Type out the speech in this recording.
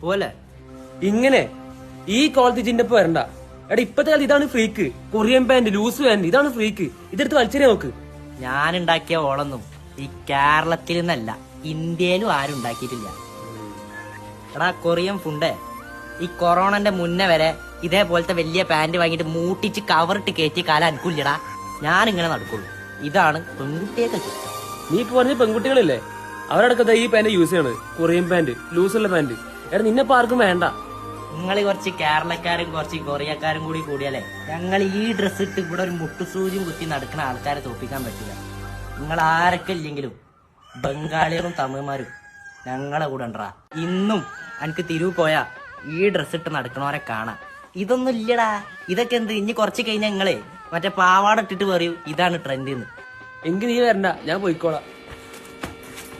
പോലെ ഇങ്ങനെ ഈ ക്വാളിറ്റി ജിന്റെ വരണ്ട. എടാ ഇപ്പത്തെ കാലത്ത് ഇതാണ് freak. Korean pant, loose pant, ഇതാണ് ഫ്രീക്ക്. ഇതെടുത്ത് വലിച്ചെറിയാ നോക്ക്. ഞാൻ ഉണ്ടാക്കിയ ഓളൊന്നും ഈ കേരളത്തിൽ നിന്നല്ല, ഇന്ത്യയിലും ആരും ഉണ്ടാക്കിയിട്ടില്ല. എടാ കൊറിയൻ ഫുണ്ടേ, ഈ കൊറോണന്റെ മുന്നേ വരെ ഇതേപോലത്തെ വലിയ പാന്റ് വാങ്ങിയിട്ട് മൂട്ടിച്ച് കവറിട്ട് കയറ്റി കാലം അനുക്കൂല്ലടാ. ഞാനിങ്ങനെ നടക്കുള്ളൂ. ഇതാണ് പെൺകുട്ടിയൊക്കെ ഇഷ്ടം. നീ ഇപ്പൊ പറഞ്ഞ പെൺകുട്ടികളില്ലേ, അവരടക്കത്തെ ഈ പാന്റ് യൂസ് ചെയ്യണത്. കൊറിയൻ പാന്റ്, ലൂസുള്ള പാന്റ്. എടാ നിന്നെപ്പോ ആർക്കും വേണ്ട. നിങ്ങൾ കുറച്ച് കേരളക്കാരും കുറച്ച് കൊറിയക്കാരും കൂടി കൂടിയാലേ ഞങ്ങൾ ഈ ഡ്രസ്സ് ഇട്ട് ഇവിടെ ഒരു മുട്ടുസൂചിയും കുത്തി നടക്കുന്ന ആൾക്കാരെ തോപ്പിക്കാൻ പറ്റില്ല. നിങ്ങൾ ആരൊക്കെ ഇല്ലെങ്കിലും ബംഗാളികളും തമിഴ്മാരും ഞങ്ങളെ കൂടെ ഉണ്ടാ. ഇന്നും എനിക്ക് തിരുവ് പോയാ ഈ ഡ്രസ്സ് ഇട്ട് നടക്കണവരെ കാണാം. ഇതൊന്നും ഇല്ലടാ. ഇതൊക്കെ എന്ത്, ഇനി കുറച്ച് കഴിഞ്ഞാൽ നിങ്ങളെ മറ്റേ പാവാട ഇട്ടിട്ട് പറയൂ ഇതാണ് ട്രെൻഡ് എന്ന്. എങ്കിൽ നീ വരണ്ട, ഞാൻ പോയിക്കോളാം.